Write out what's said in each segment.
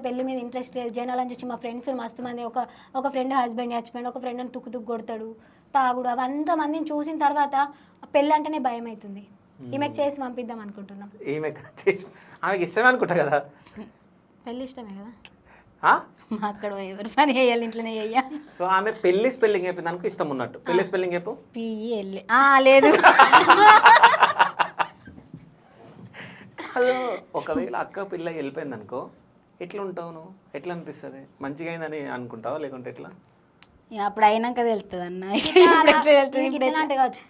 పెళ్లి మీద ఇంట్రెస్ట్ లేదు జనాలని చూసి మా ఫ్రెండ్స్ మస్తు మంది ఒక ఫ్రెండ్ హస్బెండ్ చచ్చిపోయాడు, ఒక ఫ్రెండ్ అని తుక్కు కొడతాడు, తాగుడు, అవంతా మందిని చూసిన తర్వాత పెళ్ళి అంటేనే భయం అవుతుంది. ఈమెకు చేసి పంపిద్దాం అనుకుంటున్నాం. ఆమెకి ఇష్టమే అనుకుంటా కదా, పెళ్ళి ఇష్టమే కదా, ఆ? అక్కడ ఎవరు పని చేయాలి ఇంట్లోనే చెయ్యాలి. సో ఆమె పెళ్లి స్పెల్లింగ్ చెప్పింది అనుకో ఇష్టం ఉన్నట్టు. పెళ్లి స్పెల్లింగ్ చెప్పు. పిఎల్ఏ లేదు. కాదు, ఒకవేళ అక్క పిల్ల వెళ్ళిపోయింది అనుకో ఎట్లా ఉంటావు నువ్వు? ఎట్లా అనిపిస్తుంది? మంచిగా అయిందని అనుకుంటావా లేకుంటే ఎట్లా? అప్పుడు అయినాక తెలుస్తుంది అన్న. కావచ్చు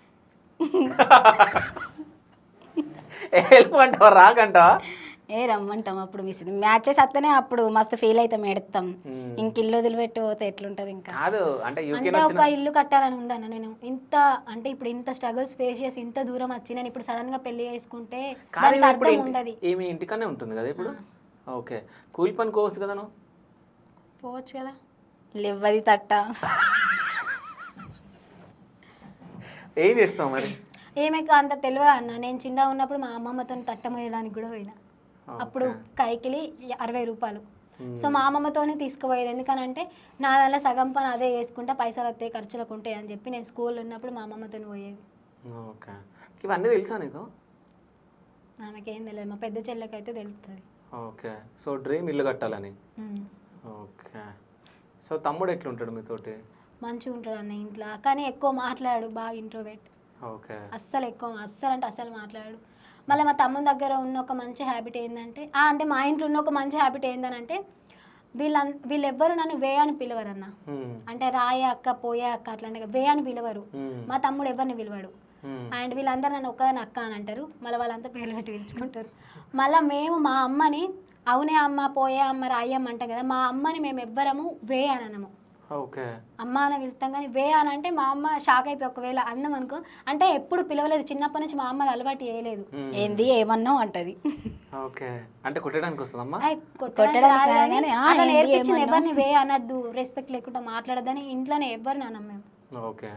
వెళ్ళిపోంటావా రాకంటావా? రమ్మంటాం అప్పుడు మ్యాచెస్ వస్తేనే అప్పుడు మస్తు ఫీల్ అవుతాం, ఎడతాం. ఇంక ఇల్లు వదిలిపెట్టి పోతే ఎట్లుంటది? ఇంకా కాదు అంటే ఒక ఇల్లు కట్టాలని ఉందన్న. నేను ఇంత అంటే ఇప్పుడు ఇంత స్ట్రగుల్స్ ఫేస్ చేసి ఇంత దూరం వచ్చి నేను ఇప్పుడు సడన్ గా పెళ్లి చేసుకుంటే అర్థం ఉండదు. ఏమి ఇంటికనే ఉంటుంది కదా ఇప్పుడు. ఓకే, కూలి పని కోవచ్చు కదా నువ్వు? పోవచ్చు కదా. లేవది తట్ట ఏం చేస్తావు మరి? ఏమైనా అంత తెలియదు అన్న. నేను చిన్నగా ఉన్నప్పుడు మా అమ్మమ్మతో తట్ట మోయడానికి కూడా పోయినా. అప్పుడు కైకిలి 60 రూపాయలు. సో మా అమ్మమ్మతోనే తీసుకుపోయేది. ఎందుకనంటే నా దానిలో సగం పని అదే చేసుకుంటే పైసలు వస్తాయి, ఖర్చులకు ఉంటాయి అని చెప్పి నేను స్కూల్లో ఉన్నప్పుడు మా అమ్మమ్మతో పోయేది. ఓకే, ఇవన్నీ తెలుసా నీకు? ఆమెకేం తెలియదు, మా పెద్ద చెల్లెకైతే తెలుస్తుంది. ఓకే, సో డ్రీమ్ ఇల్లు కట్టాలని. ఓకే, సో తమ్ముడు ఎట్లుంటాడు మీతోటి? మంచిగా ఉంటాడు అన్న ఇంట్లో, కానీ ఎక్కువ మాట్లాడు, బాగా ఇంట్రోవర్ట్. ఓకే, అస్సలు అంటే అస్సలు మాట్లాడు. మళ్ళీ మా తమ్ముని దగ్గర ఉన్న ఒక మంచి హ్యాబిట్ ఏంటంటే అంటే మా ఇంట్లో ఉన్న ఒక మంచి హ్యాబిట్ ఏంటంటే వీళ్ళెవ్వరు నన్ను వే అని పిలవరు అన్న. అంటే రాయే అక్క పోయే అక్క అట్లాంటి వే అని పిలవరు. మా తమ్ముడు ఎవరిని పిలవాడు. అండ్ వీళ్ళందరూ నన్ను ఒక్కదాని అక్క అని అంటారు. మళ్ళీ వాళ్ళంతా పేర్లు పెట్టి పిలుచుకుంటారు. మళ్ళీ మేము మా అమ్మని అవునే అమ్మ పోయే అమ్మ రాయమ్మ అంటాం కదా, మా అమ్మని మేము ఎవ్వరము వే అని అనము. ఓకే, అమ్మ అని వెళ్తాం కానీ వే అని అంటే మా అమ్మ షాక్ అయితే ఒకవేళ అన్నం అనుకో. అంటే ఎప్పుడు పిలవలేదు, చిన్నప్పటి నుంచి మా అమ్మ అలవాటు చేయలేదు. ఏంది ఏమన్నావు అంటది. ఓకే, అంటే కొట్టడానికి వస్తుందమ్మా? నేర్పించింది ఎవరిని వే అనద్దు, రెస్పెక్ట్ లేకుండా మాట్లాడద్దని ఇంట్లోనే ఎవరిని అన్నాం మేము. ఓకే.